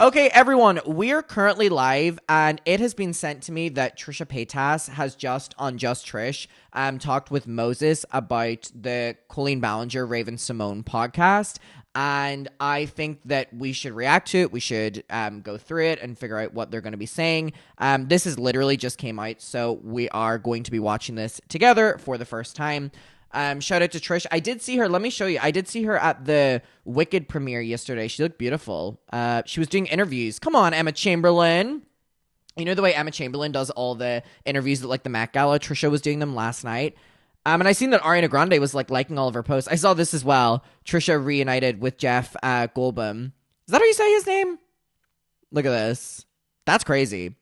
Okay, everyone, we're currently live, and it has been sent to me that Trisha Paytas has just, on Just Trish, talked with Moses about the Colleen Ballinger, Raven Simone podcast, and I think that we should react to it. We should go through it and figure out what they're going to be saying. This is literally just came out, so we are going to be watching this together for the first time. Shout out to Trish. I did see her. Let me show you. I did see her at the Wicked premiere yesterday. She looked beautiful. She was doing interviews. Come on, Emma Chamberlain. You know the way Emma Chamberlain does all the interviews at like the Met Gala? Trisha was doing them last night. And I seen that Ariana Grande was like liking all of her posts. I saw this as well. Trisha reunited with Jeff Goldblum. Is that how you say his name? Look at this. That's crazy.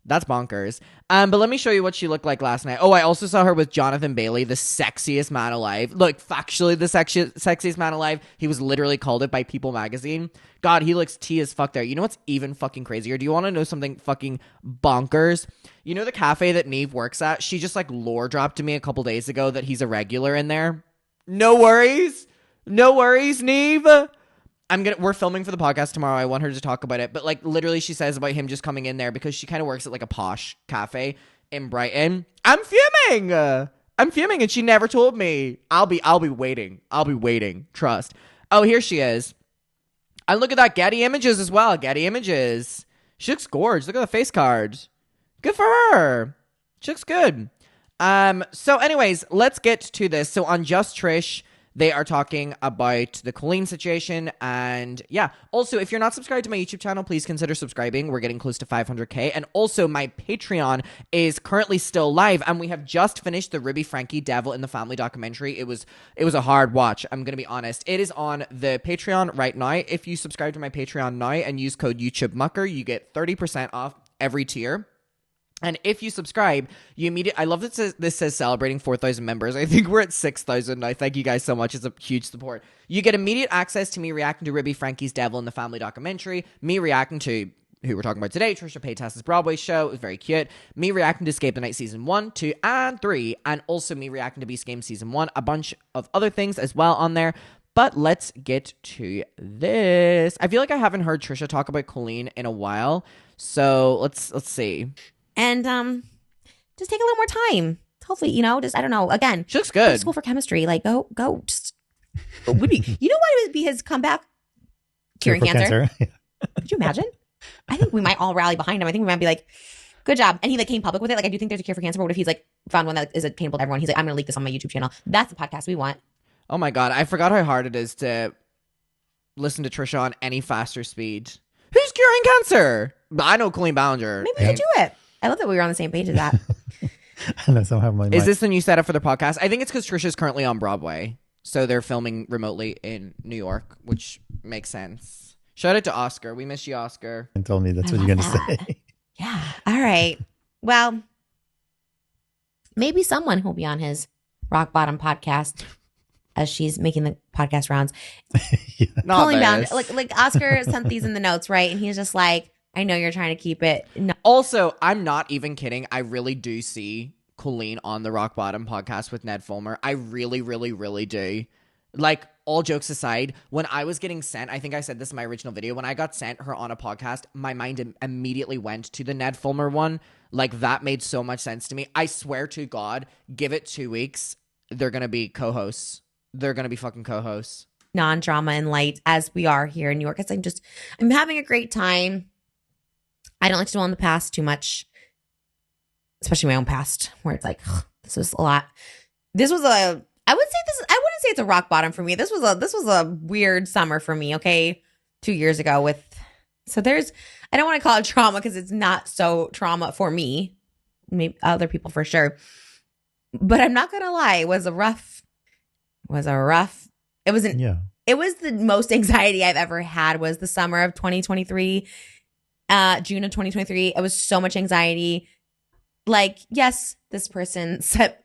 That's bonkers. But let me show you what she looked like last night. Oh, I also saw her with Jonathan Bailey, the sexiest man alive. Look, factually the sexiest man alive. He was literally called it by People magazine. God, he looks tea as fuck there. You know what's even fucking crazier? Do you want to know something fucking bonkers? You know the cafe that Neve works at? She just like lore dropped to me a couple days ago that he's a regular in there. No worries. No worries, Neve. We're filming for the podcast tomorrow. I want her to talk about it. But like literally she says about him just coming in there because she kind of works at like a posh cafe in Brighton. I'm fuming and she never told me. I'll be waiting. I'll be waiting. Trust. Oh, here she is. And look at that. Getty Images as well. Getty Images. She looks gorgeous. Look at the face card. Good for her. She looks good. So anyways, let's get to this. So on Just Trish, they are talking about the Colleen situation, and yeah. Also, if you're not subscribed to my YouTube channel, please consider subscribing. We're getting close to 500k, and also my Patreon is currently still live, and we have just finished the Ruby Frankie Devil in the Family documentary. It was a hard watch. I'm gonna be honest. It is on the Patreon right now. If you subscribe to my Patreon now and use code YouTubeMucker, you get 30% off every tier. And if you subscribe, you immediately... I love that this says celebrating 4,000 members. I think we're at 6,000 now. Thank you guys so much. It's a huge support. You get immediate access to me reacting to Ruby Frankie's Devil in the Family documentary, me reacting to who we're talking about today, Trisha Paytas' Broadway show. It was very cute. Me reacting to Escape the Night Season 1, 2, and 3, and also me reacting to Beast Game Season 1. A bunch of other things as well on there. But let's get to this. I feel like I haven't heard Trisha talk about Colleen in a while. So let's see. And just take a little more time. Hopefully, just I don't know. Again, she looks good. School for chemistry, like go. Just would be. You know what would be his comeback? Curing cancer. Could you imagine? I think we might all rally behind him. I think we might be like, good job. And he like came public with it. Like I do think there's a cure for cancer. But what if he's like found one that is attainable to everyone? He's like, I'm gonna leak this on my YouTube channel. That's the podcast we want. Oh my god, I forgot how hard it is to listen to Trisha on any faster speed. Who's curing cancer? I know Colleen Ballinger. Maybe we should do it. I love that we were on the same page as that. I know somehow my Is this the new setup for the podcast? I think it's because Trisha's currently on Broadway. So they're filming remotely in New York, which makes sense. Shout out to Oscar. We miss you, Oscar. And told me that's what you're going to say. Yeah. All right. Well, maybe someone who'll be on his Rock Bottom podcast as she's making the podcast rounds. Yeah. Calling down, like Oscar sent these in the notes, right? And he's just like, I know you're trying to keep it. No. Also, I'm not even kidding. I really do see Colleen on the Rock Bottom podcast with Ned Fulmer. I really, really, really do. Like, all jokes aside, when I was getting sent, I think I said this in my original video, when I got sent her on a podcast, my mind immediately went to the Ned Fulmer one. Like, that made so much sense to me. I swear to God, give it 2 weeks, they're going to be co-hosts. They're going to be fucking co-hosts. Non-drama and light, as we are here in New York. I'm having a great time. I don't like to dwell on the past too much, especially my own past, where it's like, this was a lot. I wouldn't say it's a rock bottom for me. This was a weird summer for me. Okay. 2 years ago I don't want to call it trauma because it's not so trauma for me, maybe other people for sure. But I'm not going to lie. It was the most anxiety I've ever had was the summer of 2023. June of 2023, it was so much anxiety. Like, yes, this person sent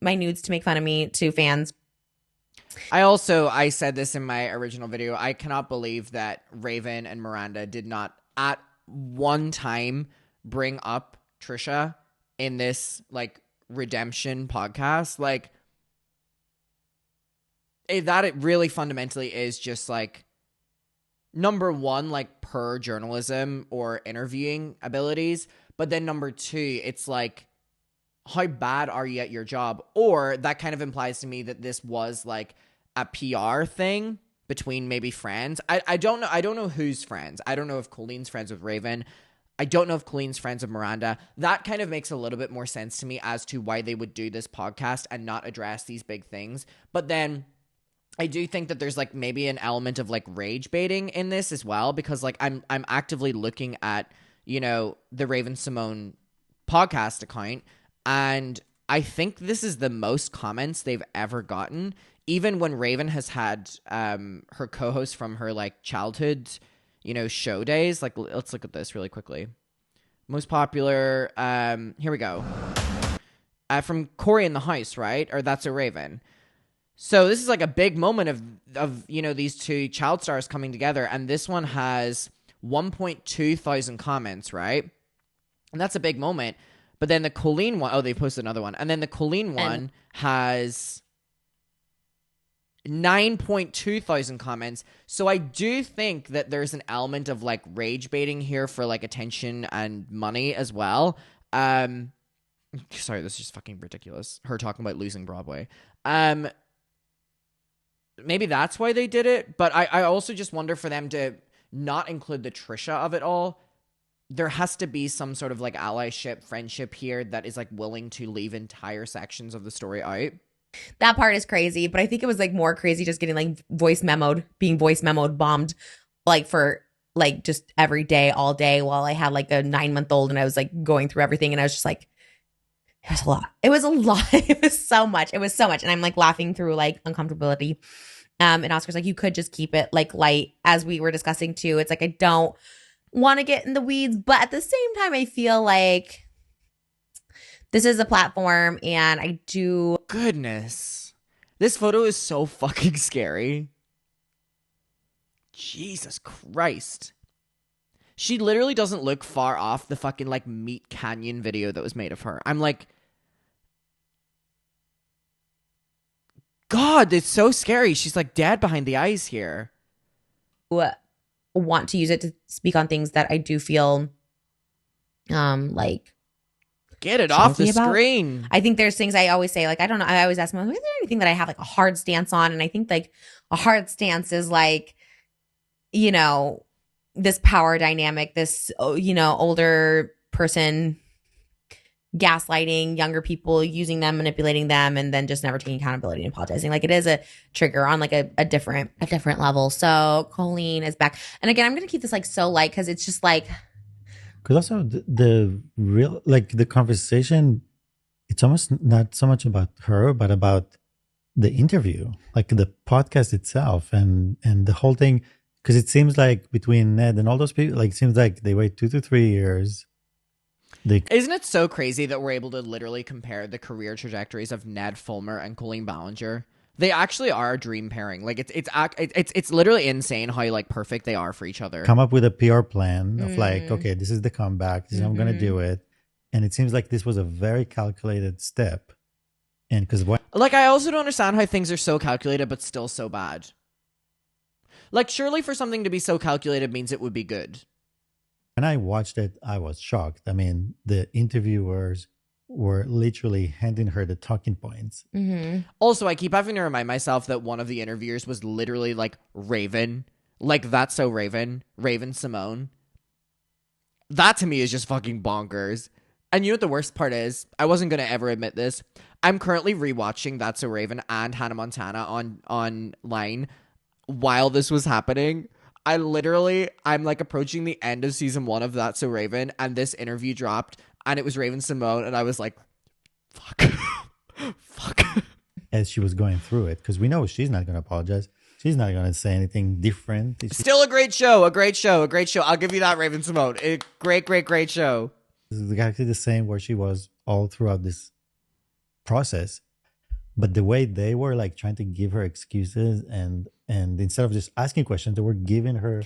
my nudes to make fun of me to fans. I said this in my original video. I cannot believe that Raven and Miranda did not at one time bring up Trisha in this like redemption podcast. Like, it really fundamentally is just like number one, like per journalism or interviewing abilities, but then number two, it's like, how bad are you at your job? Or that kind of implies to me that this was like a PR thing between maybe friends. I don't know. I don't know who's friends. I don't know if Colleen's friends with Raven. I don't know if Colleen's friends with Miranda. That kind of makes a little bit more sense to me as to why they would do this podcast and not address these big things. But then I do think that there's like maybe an element of like rage baiting in this as well, because like I'm actively looking at, you know, the Raven Simone podcast account, and I think this is the most comments they've ever gotten, even when Raven has had her co-host from her like childhood, you know, show days. Like, let's look at this really quickly. Most popular, here we go. From Corey in the House, right? Or That's a Raven. So this is like a big moment of you know, these two child stars coming together, and this one has 1.2 thousand comments, right? And that's a big moment. But then the Colleen one, they posted another one. And then the Colleen one has 9.2 thousand comments. So I do think that there's an element of like rage baiting here for like attention and money as well. Sorry, this is just fucking ridiculous. Her talking about losing Broadway. Maybe that's why they did it. But I also just wonder, for them to not include the Trisha of it all, there has to be some sort of like allyship, friendship here that is like willing to leave entire sections of the story out. That part is crazy, but I think it was like more crazy just getting like being voice memoed, bombed like for like just every day, all day, while I had like a 9-month-old and I was like going through everything, and I was just like, it was a lot. It was a lot. It was so much. It was so much. And I'm like laughing through like uncomfortability. And Oscar's like, you could just keep it like light, as we were discussing too. It's like, I don't want to get in the weeds, but at the same time, I feel like this is a platform, and I do. Goodness. This photo is so fucking scary. Jesus Christ. She literally doesn't look far off the fucking like Meat Canyon video that was made of her. I'm like, God, it's so scary. She's like dead behind the eyes here. Want to use it to speak on things that I do feel like get it off the screen. I think there's things I always say, like, I don't know, I always ask myself, is there anything that I have like a hard stance on? And I think like a hard stance is like, you know, this power dynamic, this, you know, older person gaslighting younger people, using them, manipulating them, and then just never taking accountability and apologizing. Like, it is a trigger on like a different level. So Colleen is back, and again, I'm gonna keep this like so light, because it's just like, because also the real, like, the conversation, it's almost not so much about her, but about the interview, like the podcast itself, and the whole thing. Because it seems like between Ned and all those people, like, it seems like they wait 2 to 3 years. Isn't it so crazy that we're able to literally compare the career trajectories of Ned Fulmer and Colleen Ballinger? They actually are a dream pairing. Like, it's literally insane how like perfect they are for each other. Come up with a PR plan of like, okay, this is the comeback. This is how I'm going to do it. And it seems like this was a very calculated step. And because like, I also don't understand how things are so calculated but still so bad. Like, surely for something to be so calculated means it would be good. When I watched it, I was shocked. I mean, the interviewers were literally handing her the talking points. Mm-hmm. Also, I keep having to remind myself that one of the interviewers was literally like Raven. Like, That's So Raven. Raven Simone. That to me is just fucking bonkers. And you know what the worst part is? I wasn't going to ever admit this. I'm currently rewatching That's So Raven and Hannah Montana online while this was happening. I'm like approaching the end of season 1 of That's So Raven, and this interview dropped, and it was Raven Simone, and I was like, fuck. Fuck. As she was going through it, because we know she's not going to apologize. She's not going to say anything different. Still a great show. I'll give you that, Raven Simone. Great show. This is exactly the same where she was all throughout this process. But the way they were like trying to give her excuses, and instead of just asking questions, they were giving her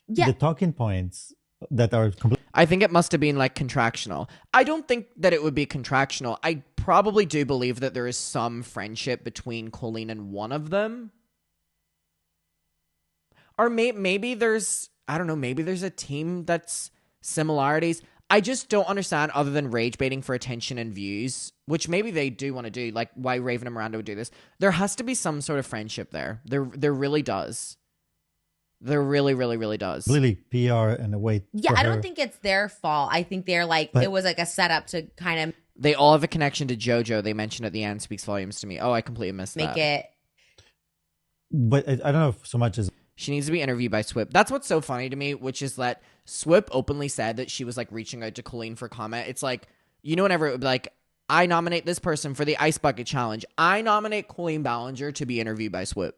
the talking points that are complete. I think it must have been like contractional. I don't think that it would be contractional. I probably do believe that there is some friendship between Colleen and one of them. Or maybe there's, I don't know, maybe there's a team that's similarities. I just don't understand, other than rage baiting for attention and views, which maybe they do want to do, like why Raven and Miranda would do this. There has to be some sort of friendship there. There really does. There really, really, really does. Really PR in a way. Yeah, for I her. don't think it's their fault. I think they're like, But- it was like a setup to kind of They all have a connection to JoJo. They mentioned at the end, speaks volumes to me. Oh, I completely missed make that. it. But I don't know if so much as She needs to be interviewed by Swoop. That's what's so funny to me, which is that Swoop openly said that she was like reaching out to Colleen for comment. It's like, you know, whenever it would be like, I nominate this person for the Ice Bucket Challenge. I nominate Colleen Ballinger to be interviewed by Swoop.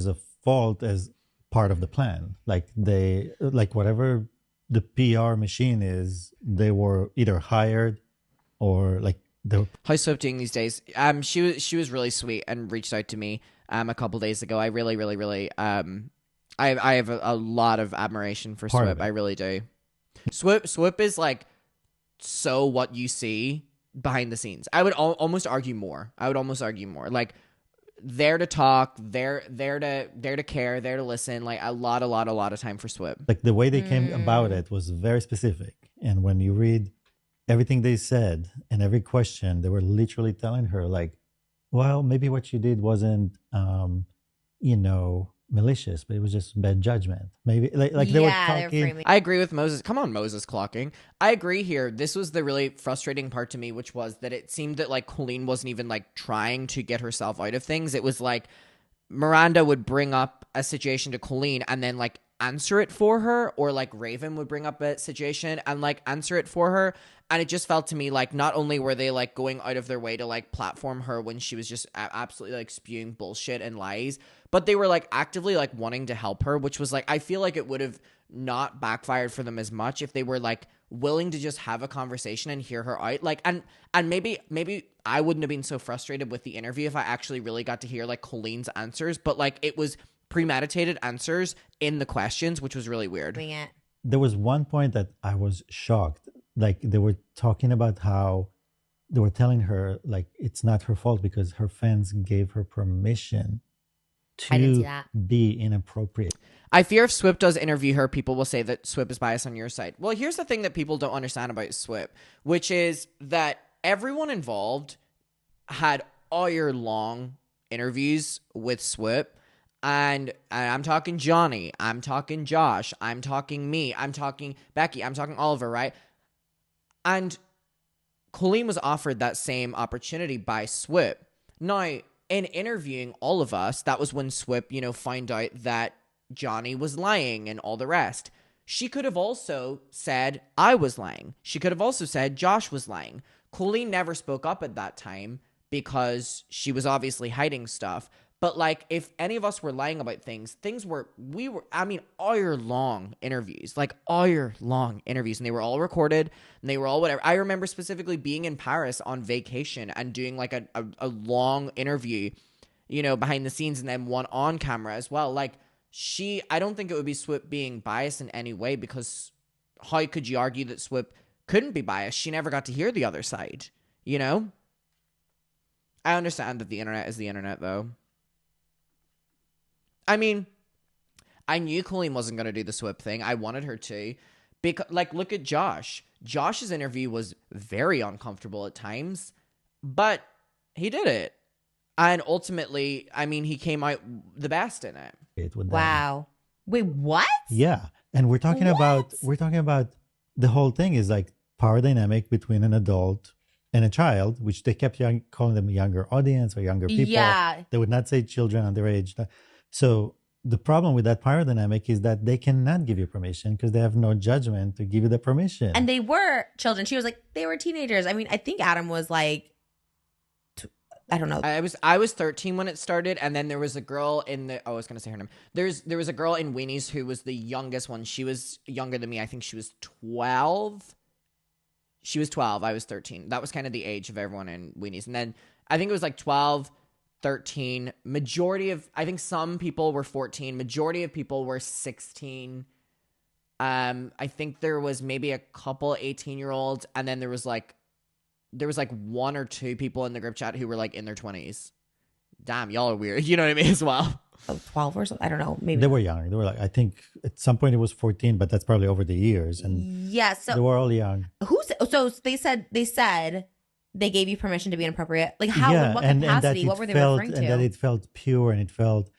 a fault as part of the plan. Like they, like whatever the PR machine is, they were either hired or like they were. How's Swoop doing these days? She was really sweet and reached out to me a couple days ago. I really, really, really I have a lot of admiration for Part of Swoop. it. I really do. Swoop is like so what you see behind the scenes. I would almost argue more. Like there to talk, there to care, there to listen. Like a lot of time for Swoop. Like the way they came about it was very specific. And when you read everything they said and every question, they were literally telling her like, well, maybe what you did wasn't, malicious, but it was just bad judgment. Maybe like they were Yeah, they're talking. framing. I agree with Moses. Come on, Moses clocking. I agree here. This was the really frustrating part to me, which was that it seemed that like Colleen wasn't even like trying to get herself out of things. It was like Miranda would bring up a situation to Colleen and then like answer it for her, or like Raven would bring up a situation and like answer it for her. And it just felt to me like not only were they like going out of their way to like platform her when she was just absolutely like spewing bullshit and lies, but they were like actively like wanting to help her, which was like, I feel like it would have not backfired for them as much if they were like willing to just have a conversation and hear her out. Like, and maybe I wouldn't have been so frustrated with the interview if I actually really got to hear like Colleen's answers, but like it was premeditated answers in the questions, which was really weird. Doing it. There was one point that I was shocked. Like they were talking about how they were telling her like it's not her fault because her fans gave her permission I didn't see to that. be inappropriate. I fear if Swoop does interview her, people will say that Swoop is biased on your side. Well, here's the thing that people don't understand about Swoop, which is that everyone involved had all year long interviews with Swoop. And I'm talking Johnny, I'm talking Josh, I'm talking me, I'm talking Becky, I'm talking Oliver, right? And Colleen was offered that same opportunity by Swoop. Now, in interviewing all of us, that was when Swoop, found out that Johnny was lying and all the rest. She could have also said I was lying. She could have also said Josh was lying. Colleen never spoke up at that time because she was obviously hiding stuff. But like, if any of us were lying about things were, all year long interviews, and they were all recorded and they were all whatever. I remember specifically being in Paris on vacation and doing like a long interview, behind the scenes, and then one on camera as well. Like I don't think it would be Swoop being biased in any way, because how could you argue that Swoop couldn't be biased? She never got to hear the other side, I understand that the internet is the internet though. I mean, I knew Colleen wasn't going to do the Swoop thing. I wanted her to. Because, like, look at Josh. Josh's interview was very uncomfortable at times, but he did it. And ultimately, he came out the best in it. With them. Wow. Wait, what? Yeah, and we're talking about the whole thing is like power dynamic between an adult and a child, which they kept calling them younger audience or younger people. Yeah. They would not say children underage. So the problem with that power dynamic is that they cannot give you permission because they have no judgment to give you the permission. And they were children. She was like, they were teenagers. I mean, I think Adam was like, I don't know. I was 13 when it started, and then there was a girl I was going to say her name. There was a girl in Weenies who was the youngest one. She was younger than me. I think she was 12. She was 12. I was 13. That was kind of the age of everyone in Weenies. And then I think it was like 12, 13. I think some people were 14. Majority of people were 16. I think there was maybe a couple 18-year-olds, and then there was like one or two people in the group chat who were like in their 20s. Damn, y'all are weird. You know what I mean as well. 12 or something. I don't know. Maybe They were young. They were like, I think at some point it was 14, but that's probably over the years. And yeah. So they were all young. So they said they gave you permission to be inappropriate. Like how? Yeah, In what and capacity? that What were they felt, referring to? and that it felt pure, and it felt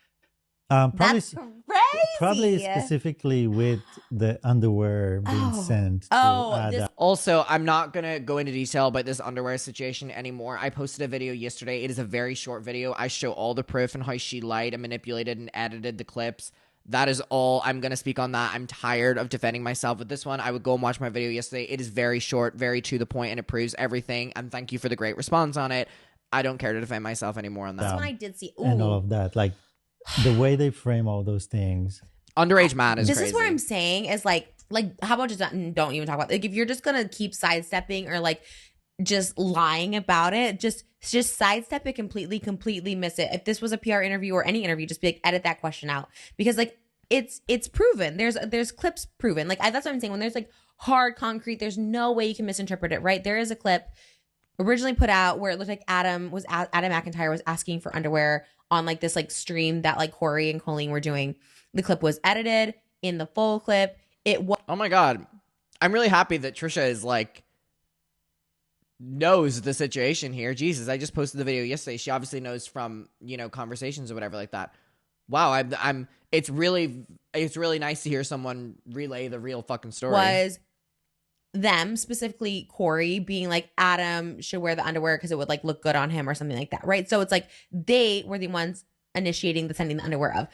probably That's crazy. probably specifically with the underwear being sent to Ada. Also, I'm not going to go into detail about this underwear situation anymore. I posted a video yesterday. It is a very short video. I show all the proof and how she lied and manipulated and edited the clips. That is all I'm going to speak on that. I'm tired of defending myself with this one. I would go and watch my video yesterday. It is very short, very to the point, and it proves everything. And thank you for the great response on it. I don't care to defend myself anymore on that. That's when I did see. Ooh. And all of that. Like the way they frame all those things. Underage man is this crazy. Is what I'm saying is like how about just don't even talk about like if you're just gonna keep sidestepping or like just lying about it, just sidestep it completely miss it. If this was a PR interview or any interview, just be like edit that question out because like it's proven. There's clips proven. Like that's what I'm saying. When there's like hard concrete, there's no way you can misinterpret it. Right? There is a clip originally put out where it looked like Adam McIntyre was asking for underwear on like this like stream that like Corey and Colleen were doing. The clip was edited in the full clip. It was. Oh my God. I'm really happy that Trisha is like knows the situation here. Jesus, I just posted the video yesterday. She obviously knows from, conversations or whatever like that. Wow, I'm it's really nice to hear someone relay the real fucking story. Was them, specifically Corey, being like Adam should wear the underwear because it would like look good on him or something like that, right? So it's like they were the ones initiating the sending the underwear of.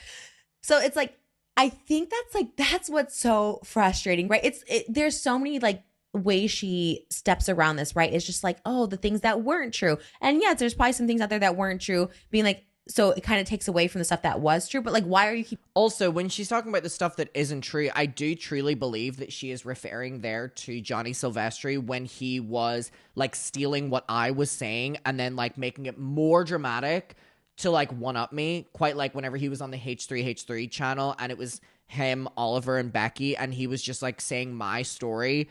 So it's like I think that's what's so frustrating, right? There's so many like ways she steps around this, right? It's just like, oh, the things that weren't true. And yes, there's probably some things out there that weren't true, being like, so it kind of takes away from the stuff that was true. But like, why are you Also, when she's talking about the stuff that isn't true, I do truly believe that she is referring there to Johnny Silvestri when he was like stealing what I was saying and then like making it more dramatic to like one up me, quite like whenever he was on the H3H3 channel and it was him, Oliver, and Becky, and he was just like saying my story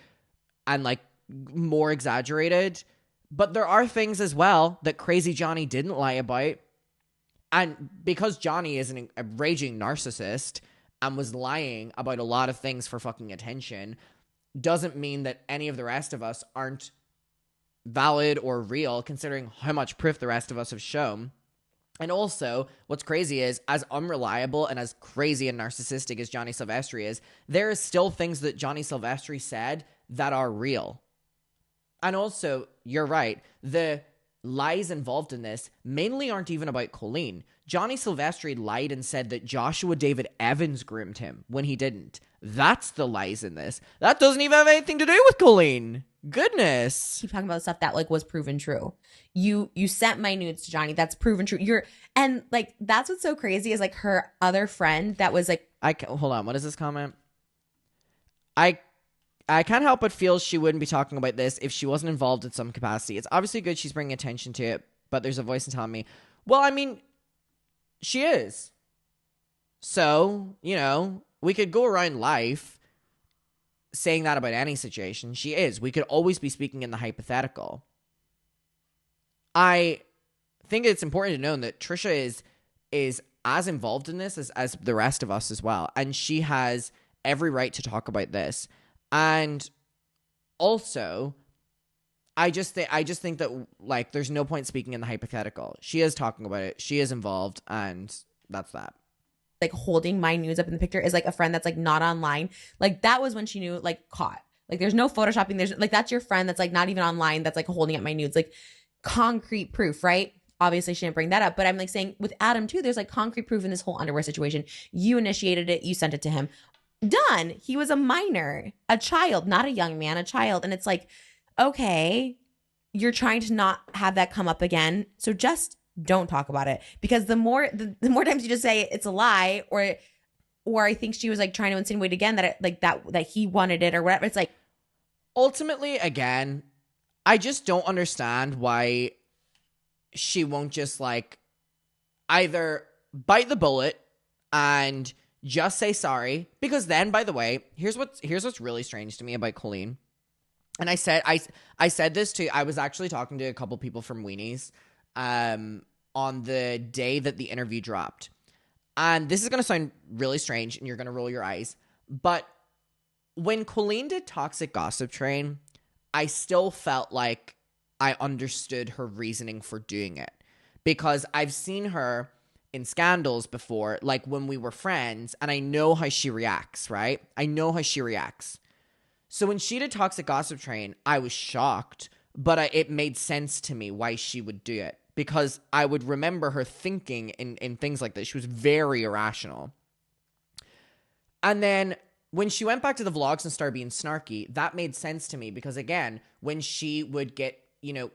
and like more exaggerated. But there are things as well that Crazy Johnny didn't lie about. And because Johnny is a raging narcissist and was lying about a lot of things for fucking attention, doesn't mean that any of the rest of us aren't valid or real, considering how much proof the rest of us have shown. And also, what's crazy is, as unreliable and as crazy and narcissistic as Johnny Silvestri is, there is still things that Johnny Silvestri said that are real. And also, you're right, the lies involved in this mainly aren't even about Colleen. Johnny Silvestri lied and said that Joshua David Evans groomed him when he didn't. That's the lies in this. That doesn't even have anything to do with Colleen. Goodness. keep talking about stuff that like was proven true. You sent my nudes to Johnny. That's proven true. And like that's what's so crazy is like her other friend that was like hold on. What is this comment? I can't help but feel she wouldn't be talking about this if she wasn't involved in some capacity. It's obviously good she's bringing attention to it, but there's a voice telling me, well, I mean, she is. So, we could go around life saying that about any situation. She is. We could always be speaking in the hypothetical. I think it's important to know that Trisha is as involved in this as the rest of us as well. And she has every right to talk about this. And also, I just think that like there's no point speaking in the hypothetical. She is talking about it. She is involved, and that's that. Like holding my nudes up in the picture is like a friend that's like not online. Like that was when she knew like caught. Like there's no photoshopping. There's like that's your friend that's like not even online that's like holding up my nudes. Like concrete proof, right? Obviously she didn't bring that up, but I'm like saying with Adam too, there's like concrete proof in this whole underwear situation. You initiated it, you sent it to him. Done. He was a minor, a child, not a young man, a child. And it's like, okay, you're trying to not have that come up again. So just don't talk about it, because the more times you just say it's a lie, or I think she was like trying to insinuate again that that he wanted it or whatever. It's like, ultimately, again, I just don't understand why she won't just like either bite the bullet and just say sorry. Because then, by the way, here's what's really strange to me about Colleen. And I said this to, I was actually talking to a couple people from Weenies on the day that the interview dropped. And this is going to sound really strange and you're going to roll your eyes. But when Colleen did Toxic Gossip Train, I still felt like I understood her reasoning for doing it. Because I've seen her in scandals before, like when we were friends, and I know how she reacts, right? I know how she reacts. So when she did Toxic Gossip Train, I was shocked, but it made sense to me why she would do it. Because I would remember her thinking in things like this. She was very irrational. And then when she went back to the vlogs and started being snarky, that made sense to me because, again, when she would get,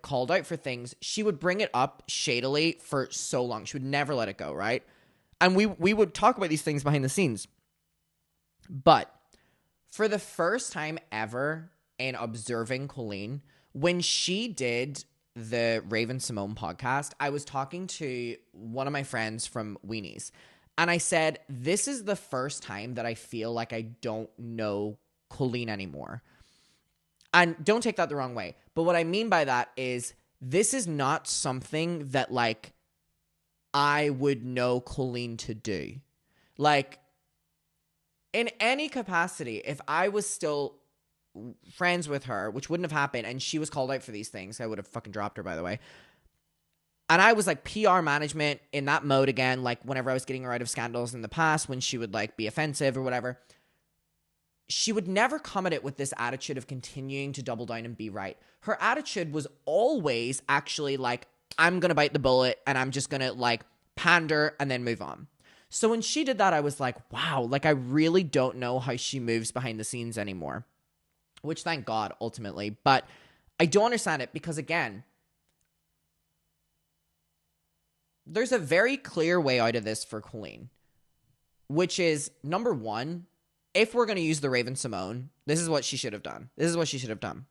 called out for things, she would bring it up shadily for so long. She would never let it go, right? And we would talk about these things behind the scenes. But for the first time ever in observing Colleen, when she did the Raven Simone podcast, I was talking to one of my friends from Weenies. And I said, this is the first time that I feel like I don't know Colleen anymore. And don't take that the wrong way. But what I mean by that is this is not something that, like, I would know Colleen to do. Like, in any capacity, if I was still friends with her, which wouldn't have happened, and she was called out for these things, I would have fucking dropped her, by the way. And I was like PR management in that mode again, like whenever I was getting her out of scandals in the past, when she would like be offensive or whatever, she would never come at it with this attitude of continuing to double down and be right. Her attitude was always actually like, I'm going to bite the bullet and I'm just going to like pander and then move on. So when she did that, I was like, wow, like I really don't know how she moves behind the scenes anymore, which thank God ultimately, but I don't understand it because again, there's a very clear way out of this for Colleen, which is, number one, if we're going to use the Raven Simone, this is what she should have done. This is what she should have done.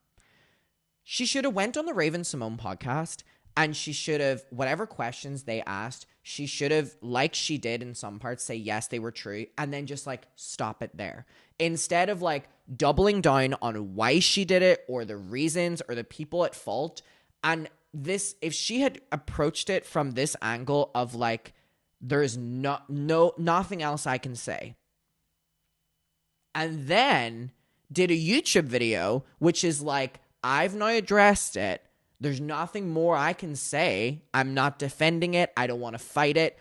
She should have went on the Raven Simone podcast and she should have, whatever questions they asked, she should have, like she did in some parts, say, yes, they were true, and then just like stop it there. Instead of like doubling down on why she did it or the reasons or the people at fault. And this, if she had approached it from this angle of like, there's nothing else I can say, and then did a YouTube video, which is like, I've now addressed it. There's nothing more I can say. I'm not defending it. I don't want to fight it.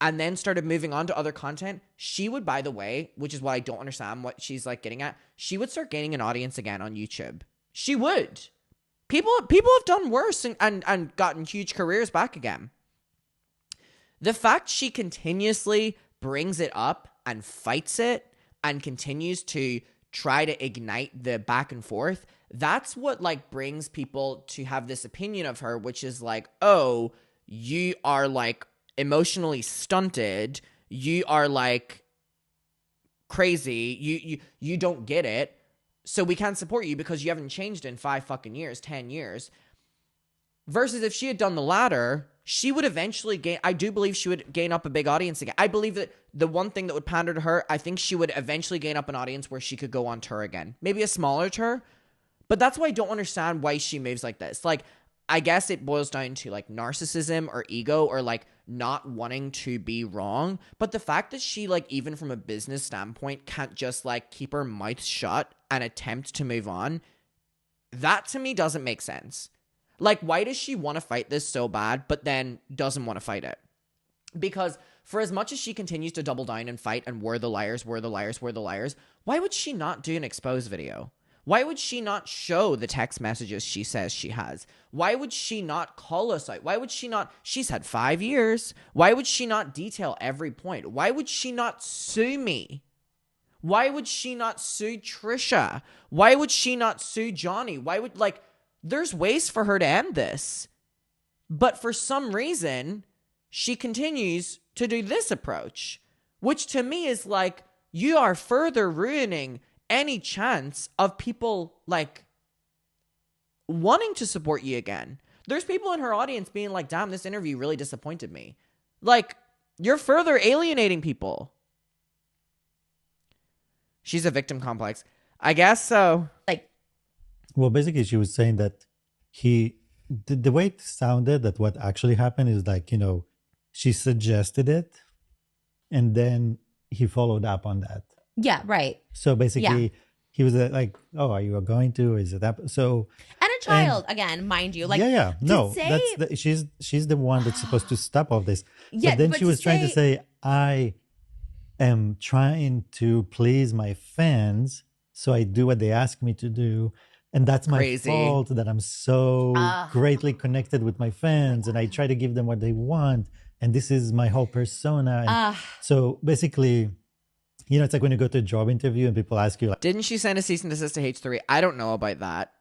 And then started moving on to other content. She would, by the way, which is what I don't understand what she's like getting at, she would start gaining an audience again on YouTube. She would. People have done worse and gotten huge careers back again. The fact she continuously brings it up and fights it and continues to try to ignite the back and forth, that's what like brings people to have this opinion of her, which is like, oh, you are like emotionally stunted, you are like crazy, you don't get it, so we can't support you because you haven't changed in 5 fucking years, 10 years. Versus if she had done the latter, she would eventually gain, I do believe she would gain up a big audience again. I believe that the one thing that would pander to her, I think she would eventually gain up an audience where she could go on tour again. Maybe a smaller tour. But that's why I don't understand why she moves like this. Like, I guess it boils down to like narcissism or ego or like not wanting to be wrong. But the fact that she like, even from a business standpoint, can't just like keep her mouth shut and attempt to move on, that to me doesn't make sense. Like, why does she want to fight this so bad, but then doesn't want to fight it? Because for as much as she continues to double down and fight and we're the liars, why would she not do an expose video? Why would she not show the text messages she says she has? Why would she not call us out? Why would she not? She's had 5 years. Why would she not detail every point? Why would she not sue me? Why would she not sue Trisha? Why would she not sue Johnny? Why would, like, there's ways for her to end this. But for some reason, she continues to do this approach, which to me is like, you are further ruining any chance of people like wanting to support you again. There's people in her audience being like, damn, this interview really disappointed me. Like, you're further alienating people. She's a victim complex. I guess so. Like, well, basically, she was saying that the way it sounded, that what actually happened is like, she suggested it and then he followed up on that. Yeah, right. So basically, he was like, "Oh, are you going to? Is it that?" So And a child, again, mind you. Like, yeah. No, say, she's the one that's supposed to stop all this. Yeah, but then but she was trying to say, "I am trying to please my fans, so I do what they ask me to do." And that's my Crazy. fault that I'm so greatly connected with my fans, and I try to give them what they want. And this is my whole persona. And so basically, you know, it's like when you go to a job interview and people ask you, like, Didn't she send a cease and desist to H3? I don't know about that.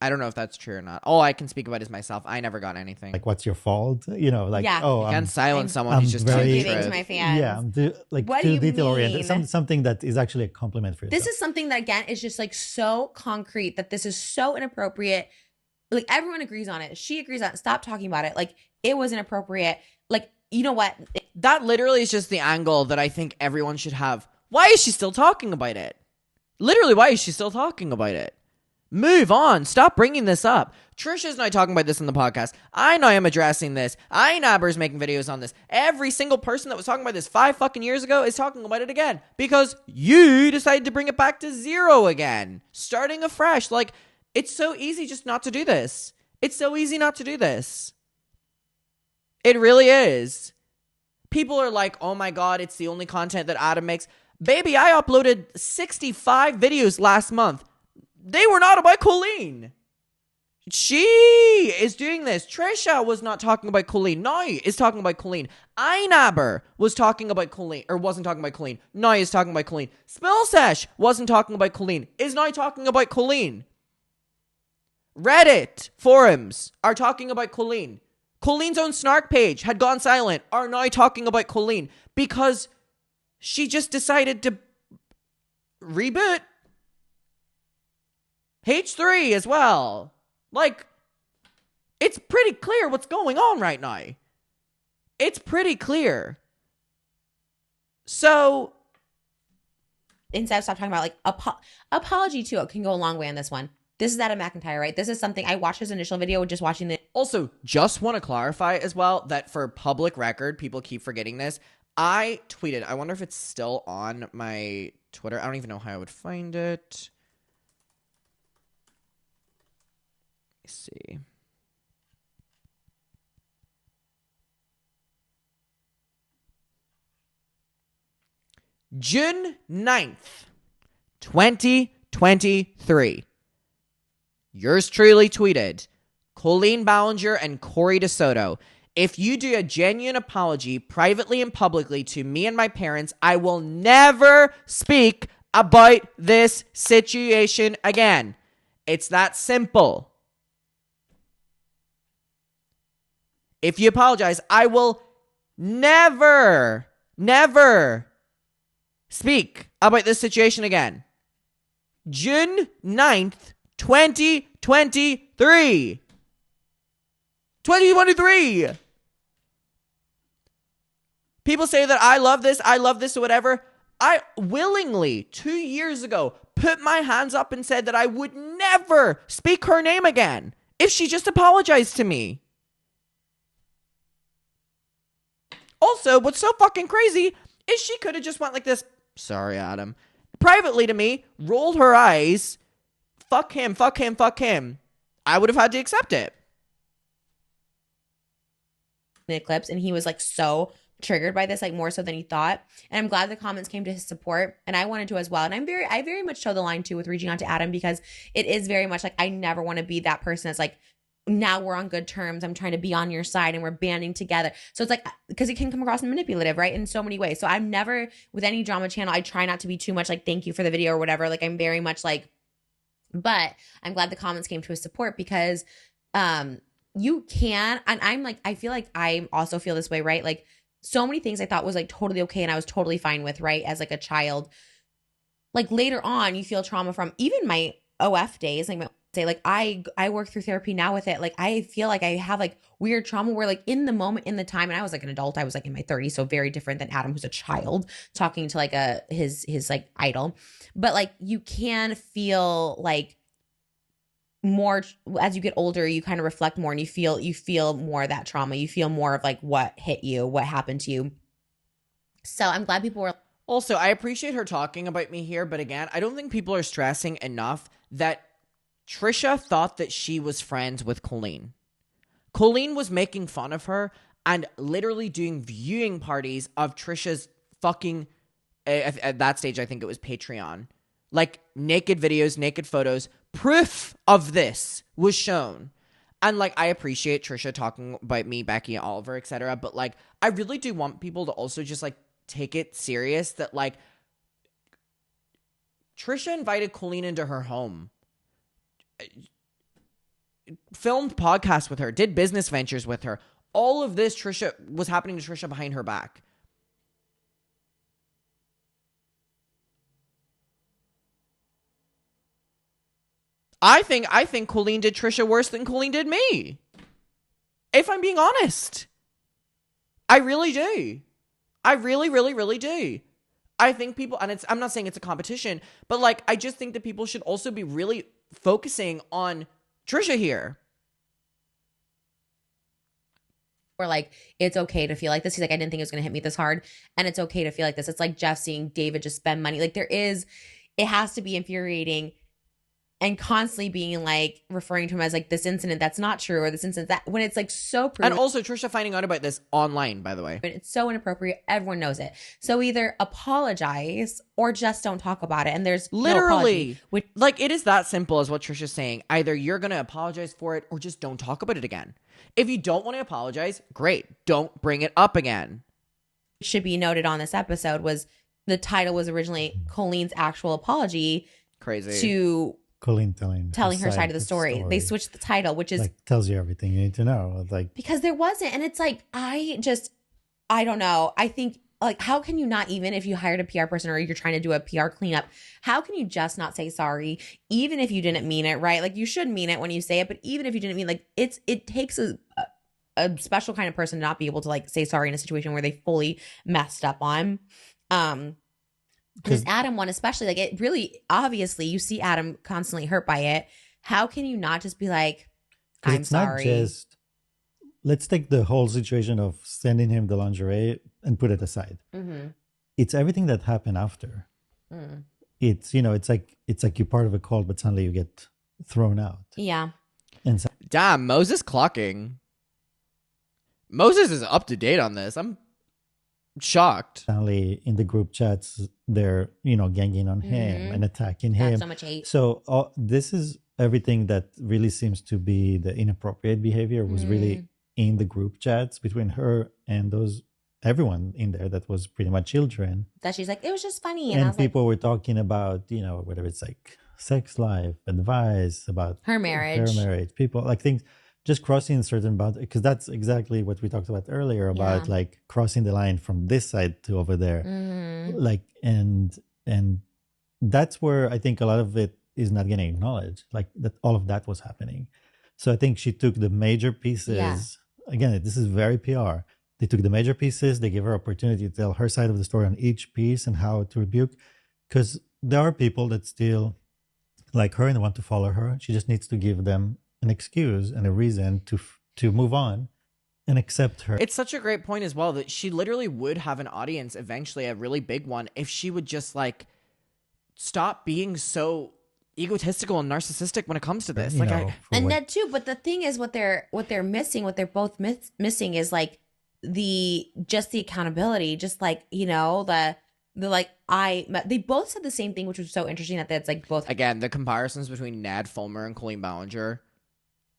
I don't know if that's true or not. All I can speak about is myself. I never got anything. like, what's your fault? You know, like, Yeah. oh, You can't silence someone I'm who's just very- telling the giving to truth. my fans. yeah, I'm What do too you detail oriented. mean? Something that is actually a compliment for yourself. this is something that, again, is just like so concrete that this is so inappropriate. Like, everyone agrees on it. She agrees on it. Stop talking about it. Like, it was inappropriate. Like, you know what? That literally is just the angle that I think everyone should have. Why is she still talking about it? Literally, why is she still talking about it? Move on. Stop bringing this up. Trisha's not talking about this on the podcast. I know I'm addressing this. I Naber's making videos on this. Every single person that was talking about this 5 fucking years ago is talking about it again because you decided to bring it back to 0 again, starting afresh. Like, it's so easy just not to do this. It's so easy not to do this. It really is. People are like, oh my God, it's the only content that Adam makes. Baby, I uploaded 65 videos last month. They were not about Colleen. She is doing this. Trisha was not talking about Colleen. Now is talking about Colleen. Einaber was talking about Colleen, or wasn't talking about Colleen. Now is talking about Colleen. Spillsesh wasn't talking about Colleen. Is now talking about Colleen. Reddit forums are talking about Colleen. Colleen's own snark page had gone silent, are now talking about Colleen because she just decided to reboot H3 as well. Like, it's pretty clear what's going on right now. It's pretty clear. So, Instead of stop talking about, like, apology too can go a long way on this one. This is Adam McIntyre, right? This is something I watched his initial video, just watching the. Also, just want to clarify as well that for public record, people keep forgetting this. I tweeted, I wonder if it's still on my Twitter. I don't even know how I would find it. Let's see. June 9th, 2023. Yours truly tweeted, Colleen Ballinger and Corey DeSoto. If you do a genuine apology privately and publicly to me and my parents, I will never speak about this situation again. It's that simple. If you apologize, I will never speak about this situation again. June 9th, 2023. 2023. People say that I love this, or whatever. I willingly, 2 years ago, put my hands up and said that I would never speak her name again if she just apologized to me. Also, what's so fucking crazy is she could have just went like this, sorry, Adam, privately to me, rolled her eyes, fuck him. I would have had to accept it. Clips, and he was like so triggered by this, like more so than he thought. And I'm glad the comments came to his support, and I wanted to as well. And I very much toe the line too with reaching out to Adam, because it is very much like I never want to be that person that's like, now we're on good terms, I'm trying to be on your side and we're banding together. So it's like, because it can come across manipulative, right, in so many ways. So I'm never, with any drama channel, I try not to be too much like, thank you for the video or whatever. Like, I'm very much like, but I'm glad the comments came to his support, because you can, and I'm like, I feel like I also feel this way, right? Like, so many things I thought was like totally okay and I was totally fine with, right, as like a child. Like, later on, you feel trauma from even my OF days, like like I work through therapy now with it. Like, I feel like I have like weird trauma where like in the moment, in the time, and I was like an adult, I was like in my 30s, so very different than Adam, who's a child talking to like his like idol. But like, you can feel like more as you get older, you kind of reflect more, and you feel more of that trauma. You feel more of like what hit you, what happened to you. So I'm glad people were. Also, I appreciate her talking about me here, but again, I don't think people are stressing enough that Trisha thought that she was friends with Colleen. Colleen was making fun of her and literally doing viewing parties of Trisha's fucking, at that stage, I think it was Patreon. Like, naked videos, naked photos. Proof of this was shown. And, like, I appreciate Trisha talking about me, Becky, Oliver, etc. But, like, I really do want people to also just, like, take it serious that, like, Trisha invited Colleen into her home, filmed podcasts with her, did business ventures with her. All of this was happening to Trisha behind her back. I think Colleen did Trisha worse than Colleen did me. If I'm being honest. I really do. I really, really, really do. I think people, and I'm not saying it's a competition, but like, I just think that people should also be really focusing on Trisha here. Or like, it's okay to feel like this. He's like, I didn't think it was going to hit me this hard. And it's okay to feel like this. It's like Jeff seeing David just spend money. Like it has to be infuriating. And constantly being like, referring to him as like this incident that's not true, or this incident that, when it's like so proven. And also Trisha finding out about this online, by the way. It's so inappropriate. Everyone knows it. So either apologize or just don't talk about it. And there's literally, no apology, like, it is that simple as what Trisha's saying. Either you're going to apologize for it or just don't talk about it again. If you don't want to apologize, great. Don't bring it up again. Should be noted on this episode was the title was originally Colleen's actual apology. Crazy. To Colleen telling her side of the story. They switched the title, which is like tells you everything you need to know. Like, because there wasn't, and it's like I don't know. I think like, how can you not, even if you hired a PR person or you're trying to do a PR cleanup, how can you just not say sorry, even if you didn't mean it, right? Like, you should mean it when you say it, but even if you didn't mean, like, it takes a special kind of person to not be able to like say sorry in a situation where they fully messed up on. Because Adam one especially, like, it really, obviously, you see Adam constantly hurt by it. How can you not just be like, I'm sorry? Not just, let's take the whole situation of sending him the lingerie and put it aside. Mm-hmm. It's everything that happened after. Mm. It's, you know, it's like you're part of a cult, but suddenly you get thrown out. Yeah. And so, damn, Moses clocking. Moses is up to date on this. I'm shocked. Suddenly in the group chats, they're, you know, ganging on him and attacking him. So much hate. So this is everything that really seems to be the inappropriate behavior was really in the group chats between her and everyone in there that was pretty much children. That she's like, it was just funny. And people were talking about, you know, whether it's like sex life, advice about her marriage, people, like things, just crossing certain boundaries, because that's exactly what we talked about earlier about like crossing the line from this side to over there. Like, and that's where I think a lot of it is not getting acknowledged, like that all of that was happening. So I think she took the major pieces. Yeah. Again, this is very PR. They took the major pieces. They gave her opportunity to tell her side of the story on each piece and how to rebuke, because there are people that still like her and want to follow her. She just needs to give them an excuse and a reason to move on and accept her. It's such a great point as well that she literally would have an audience eventually, a really big one, if she would just like stop being so egotistical and narcissistic when it comes to this. Ned too. But the thing is, what they're missing, what they're both missing is like the accountability, just like, you know, they both said the same thing, which was so interesting that it's like both. Again, the comparisons between Nad Fulmer and Colleen Ballinger,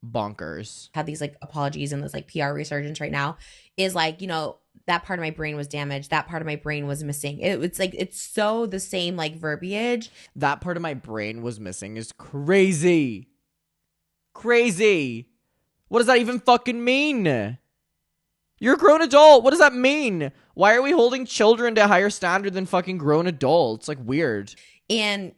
bonkers. Had these like apologies and this like PR resurgence right now is like, you know, that part of my brain was damaged. That part of my brain was missing. It's like, it's so the same like verbiage. That part of my brain was missing is crazy. Crazy. What does that even fucking mean? You're a grown adult. What does that mean? Why are we holding children to a higher standard than fucking grown adults? Like, weird. And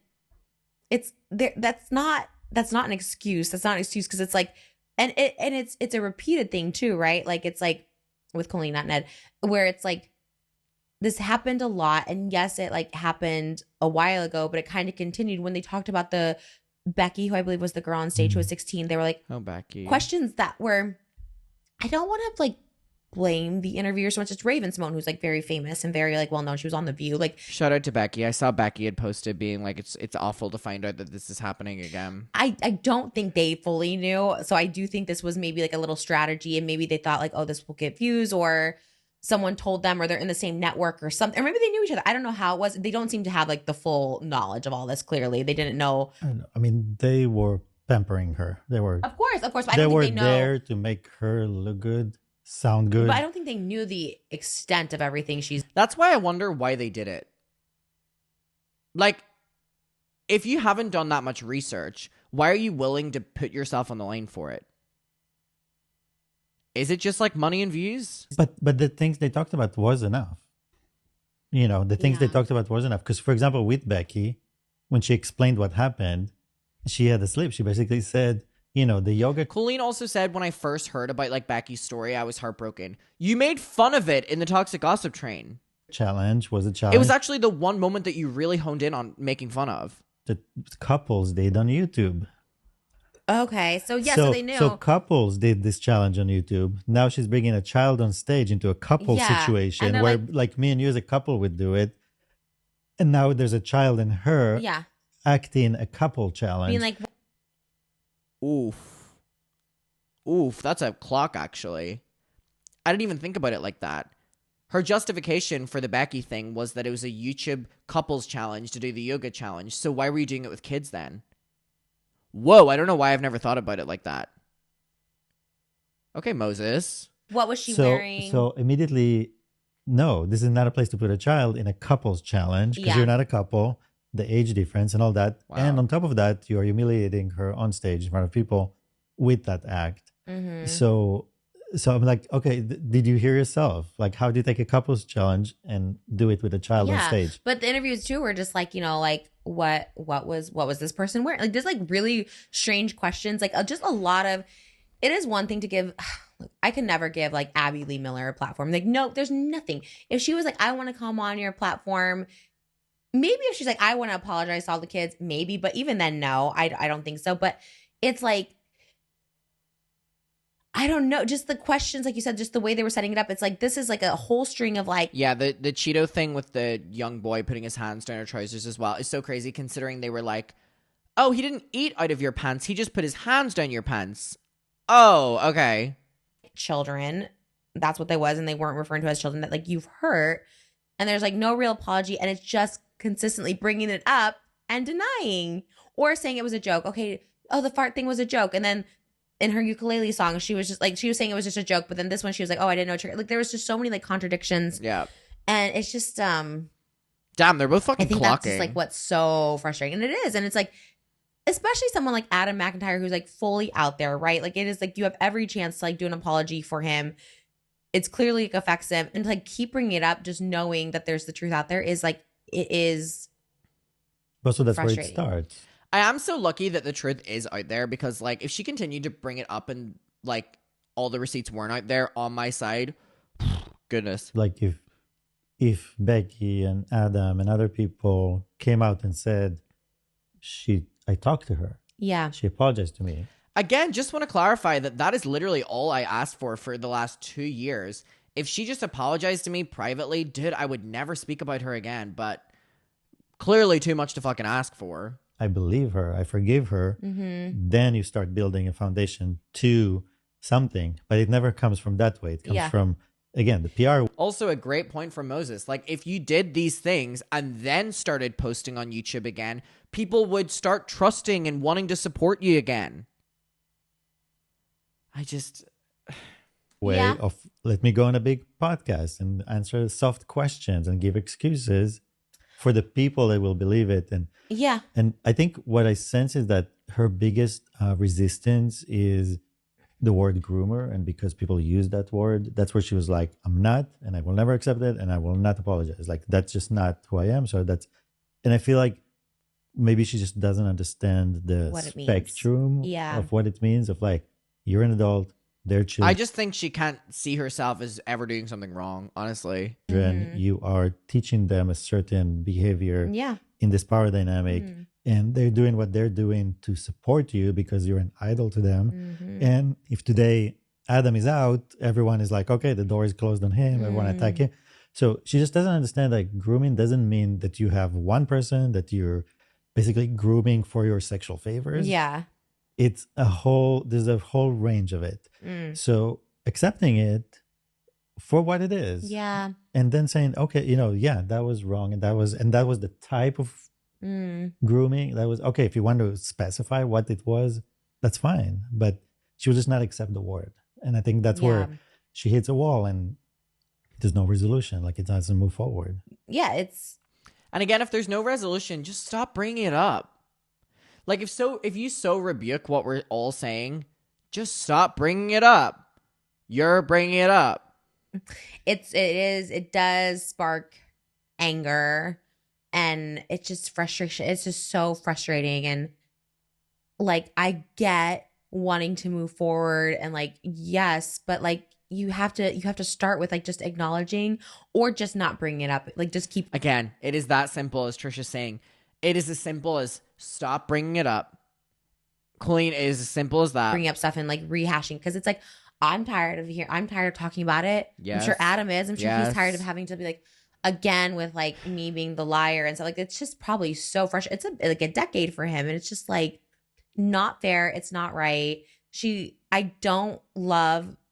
it's there. That's not an excuse. That's not an excuse, because it's like, and it's a repeated thing too, right? Like, it's like with Colleen, not Ned, where it's like this happened a lot, and yes, it like happened a while ago, but it kind of continued when they talked about the Becky, who I believe was the girl on stage who was 16. They were like, oh, Becky, questions that were, I don't want to like blame the interviewer so much. It's Raven-Symoné, who's like very famous and very like well known. She was on The View. Like, shout out to Becky. I saw Becky had posted being like, it's awful to find out that this is happening again. I don't think they fully knew. So I do think this was maybe like a little strategy, and maybe they thought like, oh, this will get views, or someone told them, or they're in the same network or something, or maybe they knew each other. I don't know how it was. They don't seem to have like the full knowledge of all this. Clearly, they didn't know. I mean, they were pampering her. They were, of course. But I they don't were think they know. there to make her look good, sound good. But I don't think they knew the extent of everything she's. That's why I wonder why they did it. Like, if you haven't done that much research, why are you willing to put yourself on the line for it? Is it just like money and views? But the things they talked about was enough. You know, the things they Yeah. talked about was enough. Because, for example, with Becky, when she explained what happened, she had a slip. She basically said, you know, the yoga. Colleen also said, when I first heard about like Becky's story, I was heartbroken. You made fun of it in the Toxic Gossip Train. Challenge was a challenge. It was actually the one moment that you really honed in on making fun of. The couples did on YouTube. Okay, so so they knew. So couples did this challenge on YouTube. Now she's bringing a child on stage into a couple Yeah, situation and they're where, like- like me and you as a couple would do it. And now there's a child and her Yeah, acting a couple challenge. being like, Oof, that's a clock, actually. I didn't even think about it like that. Her justification for the Becky thing was that it was a YouTube couples challenge to do the yoga challenge. So why were you doing it with kids then? Whoa, I don't know why I've never thought about it like that. Okay, Moses. what was she so, wearing? So immediately, no, this is not a place to put a child in a couples challenge because Yeah. you're not a couple, the age difference and all that. Wow. And on top of that, you're humiliating her on stage in front of people with that act. Mhm. So I'm like, okay, did you hear yourself? Like, how do you take a couples challenge and do it with a child on stage? But the interviews too were just like, you know, like what was this person wearing? Like just like really strange questions. Like just a lot of. It is one thing to give. Look, I could never give like Abby Lee Miller a platform. Like no, there's nothing. If she was like, I want to come on your platform. Maybe if she's like, I want to apologize to all the kids, maybe. But even then, no, I don't think so. But it's like. I don't know. Just the questions, like you said, just the way they were setting it up. It's like, this is like a whole string of like. Yeah, the Cheeto thing with the young boy putting his hands down her trousers as well is so crazy considering they were like, oh, he didn't eat out of your pants. He just put his hands down your pants. Oh, okay. Children. That's what they was. And they weren't referring to as children that like you've hurt. And there's like no real apology. And it's just consistently bringing it up and denying or saying it was a joke. Okay. Oh, the fart thing was a joke. And then in her ukulele song, she was just like, she was saying it was just a joke, but then this one she was like, oh, I didn't know. Like there was just so many like contradictions. Yeah. And it's just Damn, they're both fucking I think clocking. that's just like what's so frustrating. And it is. And it's like, especially someone like Adam McIntyre who's like fully out there, right? Like it is like you have every chance to like do an apology for him. It's clearly like affects him. And to like keep bringing it up, just knowing that there's the truth out there is like, it is Also, that's where it frustrating. starts. I am so lucky that the truth is out there because, like, if she continued to bring it up and, like, all the receipts weren't out there on my side, goodness. Like if Becky and Adam and other people came out and said, I talked to her. Yeah. She apologized to me. Again, just want to clarify that is literally all I asked for the last 2 years. If she just apologized to me privately, dude, I would never speak about her again, but clearly too much to fucking ask for. I believe her. I forgive her. Mm-hmm. Then you start building a foundation to something, but it never comes from that way. It comes from, again, the PR. Also, a great point from Moses. Like, if you did these things and then started posting on YouTube again, people would start trusting and wanting to support you again. I just... way Yeah. of let me go on a big podcast and answer soft questions and give excuses for the people that will believe it. And I think what I sense is that her biggest resistance is the word groomer. And because people use that word, that's where she was like, I'm not, and I will never accept it, and I will not apologize. Like, that's just not who I am. And I feel like maybe she just doesn't understand the What it means. spectrum of what it means of like, you're an adult, they're children. I just think she can't see herself as ever doing something wrong, honestly. Mhm. You are teaching them a certain behavior Yeah. in this power dynamic, Mhm. and they're doing what they're doing to support you because you're an idol to them. Mhm. And if today Adam is out, everyone is like, okay, the door is closed on him, everyone attack him. So she just doesn't understand that grooming doesn't mean that you have one person that you're basically grooming for your sexual favors. Yeah. There's a whole range of it. So accepting it for what it is. Yeah. And then saying, okay, yeah, that was wrong. And that was the type of grooming. That was okay. If you want to specify what it was, that's fine. But she will just not accept the word. And I think that's where she hits a wall and there's no resolution. Like it doesn't move forward. Yeah. And again, if there's no resolution, just stop bringing it up. Like if you so rebuke what we're all saying, just stop bringing it up. You're bringing it up. It does spark anger, and it's just frustration. It's just so frustrating. And like, I get wanting to move forward and like, yes, but like you have to start with like just acknowledging or just not bringing it up. Like just keep. Again, it is that simple as Trisha's saying. It is as simple as stop bringing it up. Colleen, it is as simple as that. Bringing up stuff and like rehashing, because it's like, I'm tired of talking about it. Yes. I'm sure Adam is. I'm sure Yes. he's tired of having to be like, again, with like me being the liar and stuff. Like, it's just probably so frustrating. It's like a decade for him. And it's just like not fair. It's not right.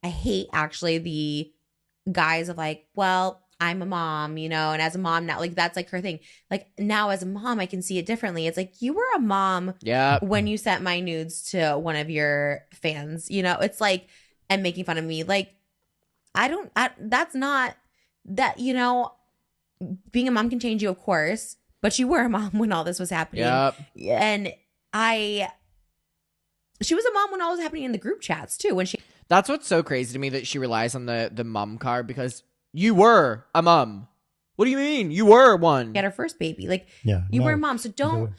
I hate actually the guys of like, well, I'm a mom, and as a mom now, like that's like her thing. Like now as a mom, I can see it differently. It's like, you were a mom when you sent my nudes to one of your fans, it's like, and making fun of me. Like, that's not that, being a mom can change you, of course, but you were a mom when all this was happening. Yep. And she was a mom when all this was happening in the group chats too. That's what's so crazy to me, that she relies on the mom card, because you were a mom. What do you mean? You were one. She had her first baby. Like, Yeah, you were a mom. So don't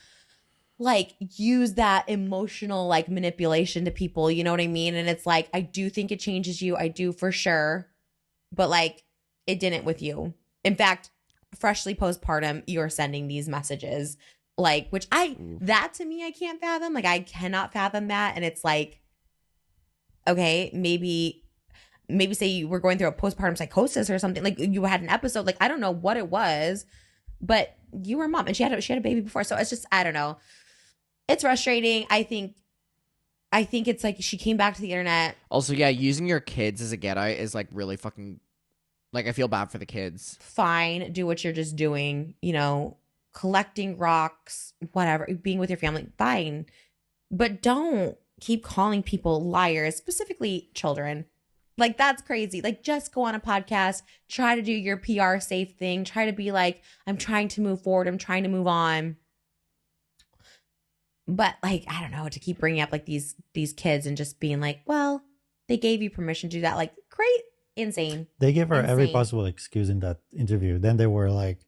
like use that emotional like manipulation to people. You know what I mean? And it's like, I do think it changes you. I do for sure. But like, it didn't with you. In fact, freshly postpartum, you're sending these messages, like, which that to me, I can't fathom. Like, I cannot fathom that. And it's like, okay, maybe say you were going through a postpartum psychosis or something. Like, you had an episode, like, I don't know what it was, but you were a mom and she had a baby before. So it's just, I don't know. It's frustrating. I think it's like she came back to the internet. Also, yeah, using your kids as a get out is like really fucking, like, I feel bad for the kids. Fine, do what you're just doing, collecting rocks, whatever, being with your family, fine. But don't keep calling people liars, specifically children. Like, that's crazy. Like, just go on a podcast, try to do your PR safe thing, try to be like, I'm trying to move forward, I'm trying to move on. But like, I don't know, to keep bringing up like these kids and just being like, well, they gave you permission to do that. Like, great, insane. They gave her every possible excuse in that interview. Then they were like,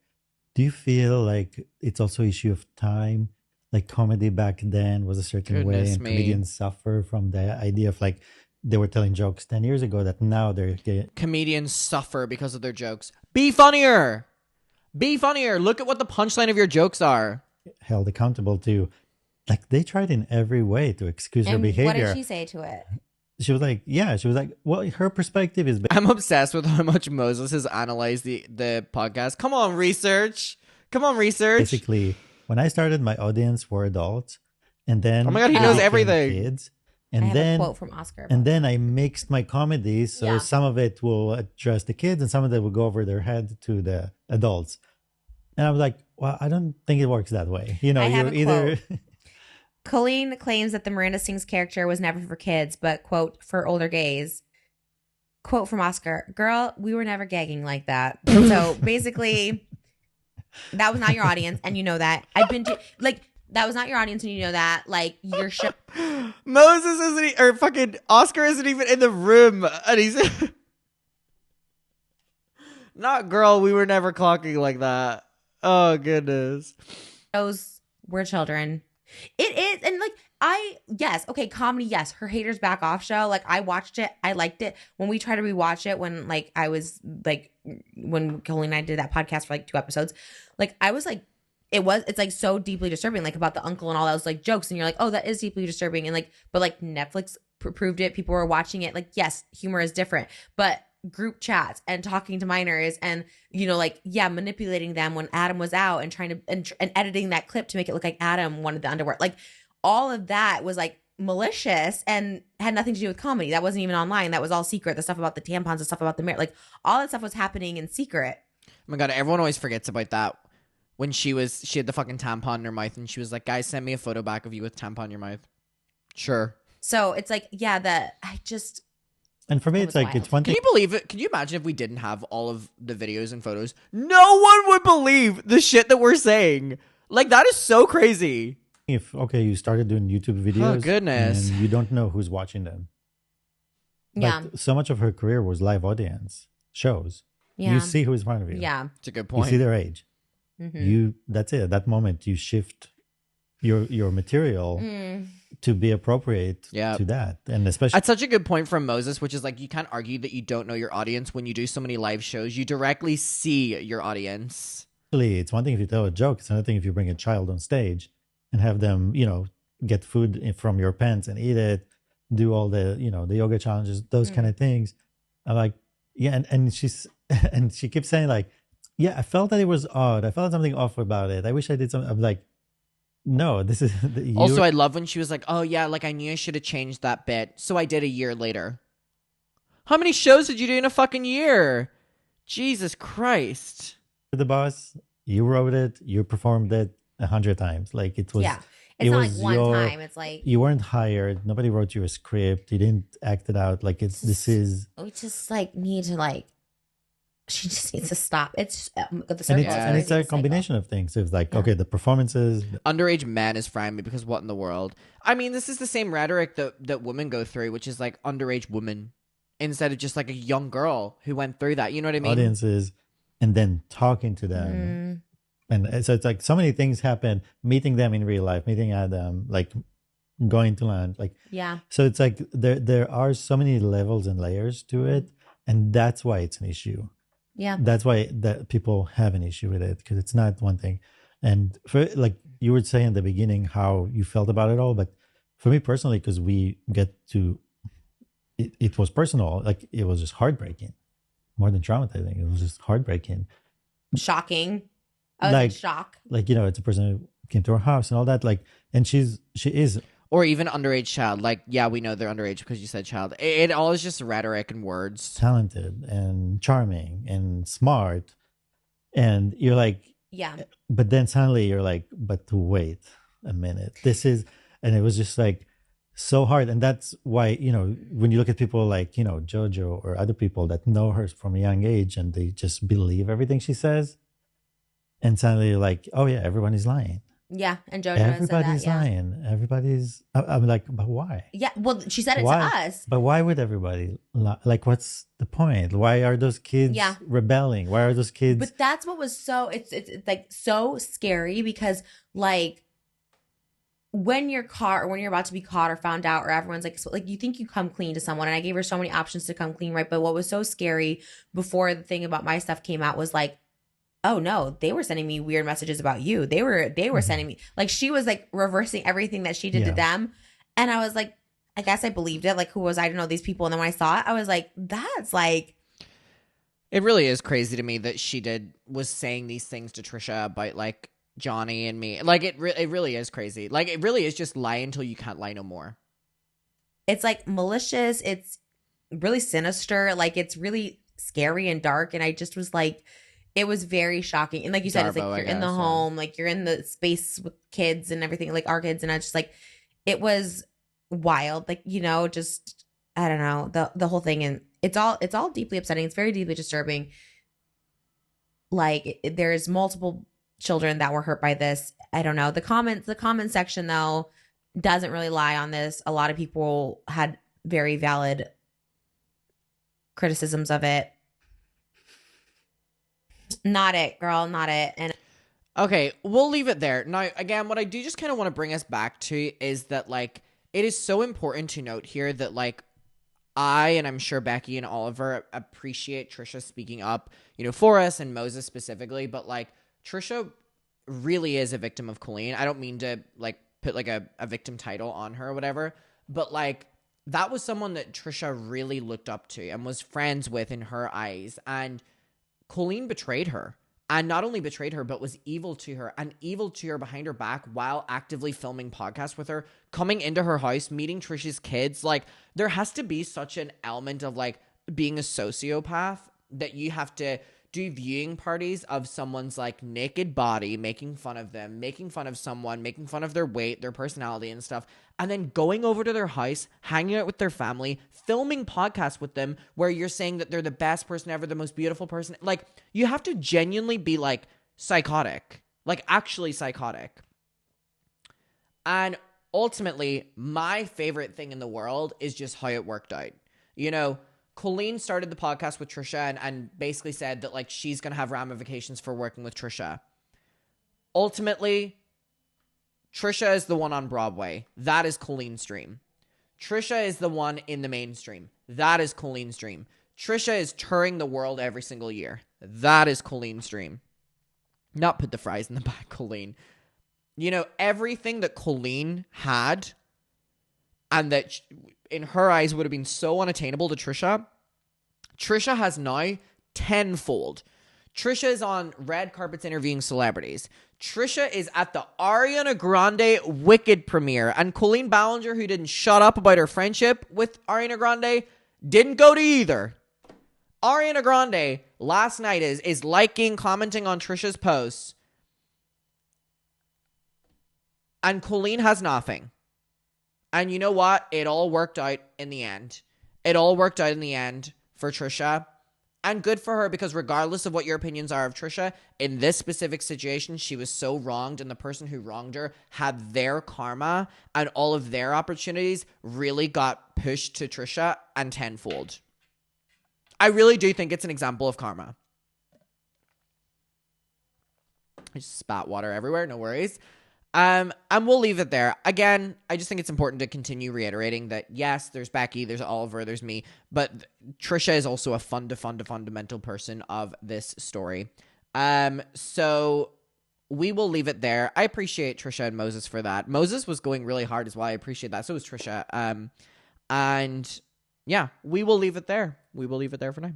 do you feel like it's also an issue of time? Like, comedy back then was a certain way, and comedians suffer from the idea of like, they were telling jokes 10 years ago that now comedians suffer because of their jokes. Be funnier. Look at what the punchline of your jokes are. Held accountable to. Like, they tried in every way to excuse her behavior. What did she say to it? She was like, well, her perspective is... I'm obsessed with how much Moses has analyzed the podcast. Come on, research. Basically, when I started, my audience were adults. And then... Oh my God, he knows everything. Kids. And I have a quote from Oscar. And then I mixed my comedy. So some of it will address the kids and some of it will go over their head to the adults. And I was like, well, I don't think it works that way. I have a quote. Colleen claims that the Miranda Sings character was never for kids, but, quote, for older gays. Quote from Oscar, girl, we were never gagging like that. So basically, that was not your audience, and you know that. That was not your audience, and you know that. Like, your show. Moses isn't, or fucking Oscar isn't even in the room, and he's not, girl, we were never clocking like that. Oh, goodness. Those were children. It is, and like, okay, comedy, yes. Her Haters Back Off show, like, I watched it, I liked it. When we tried to rewatch it, when like I was like, when Colleen and I did that podcast for like 2 episodes, like, I was like, it's like so deeply disturbing, like about the uncle and all those like jokes, and you're like, oh, that is deeply disturbing, and like, but like Netflix proved it. People were watching it. Like, yes, humor is different, but group chats and talking to minors and, you know, like, yeah, manipulating them when Adam was out and trying to, and editing that clip to make it look like Adam wanted the underwear. Like, all of that was like malicious and had nothing to do with comedy. That wasn't even online. That was all secret. The stuff about the tampons, the stuff about the mirror, like all that stuff was happening in secret. Oh my God, everyone always forgets about that. When she had the fucking tampon in her mouth and she was like, guys, send me a photo back of you with tampon in your mouth. Sure. So it's like, yeah, And for me, it's like, wild. it's one Can thing. you believe it? Can you imagine if we didn't have all of the videos and photos? No one would believe the shit that we're saying. Like, that is so crazy. If, okay, you started doing YouTube videos. Oh, goodness. And you don't know who's watching them. Yeah. But so much of her career was live audience shows. Yeah. You see who is in front of you. Yeah. It's a good You point. see their age. Mm-hmm. That's it. At that moment, you shift your material to be appropriate to that. And especially That's such a good point from Moses, which is like, you can't argue that you don't know your audience when you do so many live shows. You directly see your audience. it's one thing if you tell a joke. It's another thing if you bring a child on stage and have them, get food from your pants and eat it, do all the, the yoga challenges, those kind of things. I'm like, yeah. And she's, and she keeps saying like, yeah, I felt that it was odd. I felt something off about it. I wish I did something. I'm like, no, this is Also, I love when she was like, oh yeah, like I knew I should have changed that bit. So I did a year later. How many shows did you do in a fucking year? Jesus Christ. the boss. You wrote it. You performed it 100 times. Like it was. Yeah. It's not like was one time. It's like you weren't hired. Nobody wrote you a script. You didn't act it out. Like this is. we just like need to like. She just needs to stop. It's the And circle. it's a combination of things. It's like, okay, the performances. Underage man is frying me because what in the world? I mean, this is the same rhetoric that women go through, which is like underage woman instead of just like a young girl who went through that. You know what I mean? Audiences, and then talking to them. And so it's like so many things happen, meeting them in real life, meeting Adam, like going to lunch. Like, Yeah. so it's like there are so many levels and layers to it. And that's why it's an issue. Yeah. That's why that people have an issue with it, because it's not one thing. And for like you were saying in the beginning how you felt about it all, but for me personally, because we get to it was personal, like it was just heartbreaking, more than traumatizing. It was just heartbreaking. Shocking. I was Like- in shock. Like, it's a person who came to our house and all that, like, and she is Or even underage child. Like, yeah, we know they're underage because you said child. It all is just rhetoric and words. talented and charming and smart, and you're like, Yeah. but then suddenly you're like, but wait a minute, and it was just like so hard. And that's why, when you look at people like, Jojo or other people that know her from a young age and they just believe everything she says, and suddenly you're like, oh yeah, everyone is lying. Yeah. And JoJo has said that. Everybody's Yeah. lying. I'm like, but why? Yeah. Well, she said it Why? to us. But why would everybody lie? Like, what's the point? Why are those kids Yeah. rebelling? Why are those kids? But that's what was so it's like so scary because like when you're caught or when you're about to be caught or found out or everyone's like you think you come clean to someone, and I gave her so many options to come clean, right? But what was so scary before the thing about my stuff came out was like, oh no, they were sending me weird messages about you. They were sending me, like, she was like reversing everything that she did to them. And I was like, I guess I believed it. Like, who was I to know these people? And then when I saw it, I was like, that's like, It really is crazy to me that she was saying these things to Trisha about like Johnny and me. Like it really is crazy. Like it really is just lie until you can't lie no more. it's like malicious. It's really sinister. Like, it's really scary and dark. And I just was like, it was very shocking. And like you said, it's Darbo, like I you're in the guess, yeah. home, like you're in the space with kids and everything, like our kids. And I just like, it was wild. Like, just, I don't know, the whole thing. And it's all deeply upsetting. It's very deeply disturbing. Like there's multiple children that were hurt by this. I don't know. The comment section though doesn't really lie on this. A lot of people had very valid criticisms of it. Not it, girl, not it. And Okay, we'll leave it there. Now, again, what I do just kind of want to bring us back to is that, like, it is so important to note here that, like, and I'm sure Becky and Oliver appreciate Trisha speaking up, for us and Moses specifically, but, like, Trisha really is a victim of Colleen. I don't mean to, like, put, like, a victim title on her or whatever, but, like, that was someone that Trisha really looked up to and was friends with in her eyes. And Colleen betrayed her. And not only betrayed her, but was evil to her, and evil to her behind her back while actively filming podcasts with her, coming into her house, meeting Trisha's kids. Like, there has to be such an element of, like, being a sociopath that you have to do viewing parties of someone's, like, naked body, making fun of them, making fun of someone, making fun of their weight, their personality and stuff, and then going over to their house, hanging out with their family, filming podcasts with them where you're saying that they're the best person ever, the most beautiful person. Like, you have to genuinely be, like, psychotic, like, actually psychotic. And ultimately, my favorite thing in the world is just how it worked out. You know, Colleen started the podcast with Trisha and basically said that, like, she's going to have ramifications for working with Trisha. Ultimately, Trisha is the one on Broadway. That is Colleen's dream. Trisha is the one in the mainstream. That is Colleen's dream. Trisha is touring the world every single year. That is Colleen's dream. Not put the fries in the back, Colleen. You know, everything that Colleen had and that in her eyes would have been so unattainable to Trisha, Trisha has now tenfold. Trisha is on red carpets interviewing celebrities. Trisha is at the Ariana Grande Wicked premiere. And Colleen Ballinger, who didn't shut up about her friendship with Ariana Grande, didn't go to either. Ariana Grande last night is liking, commenting on Trisha's posts. And Colleen has nothing. And you know what? It all worked out in the end. It all worked out in the end for Trisha. And good for her, because regardless of what your opinions are of Trisha, in this specific situation, she was so wronged, and the person who wronged her had their karma, and all of their opportunities really got pushed to Trisha and tenfold. I really do think it's an example of karma. I just spat water everywhere, no worries. And we'll leave it there. Again, I just think it's important to continue reiterating that, yes, there's Becky, there's Oliver, there's me, but Trisha is also a fundamental person of this story. So we will leave it there. I appreciate Trisha and Moses for that. Moses was going really hard as well. I appreciate that. So was Trisha. And yeah, we will leave it there. We will leave it there for now.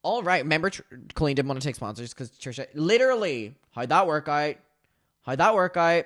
All right. Remember, Colleen didn't want to take sponsors because Trisha, literally, how'd that work out? How'd that work out?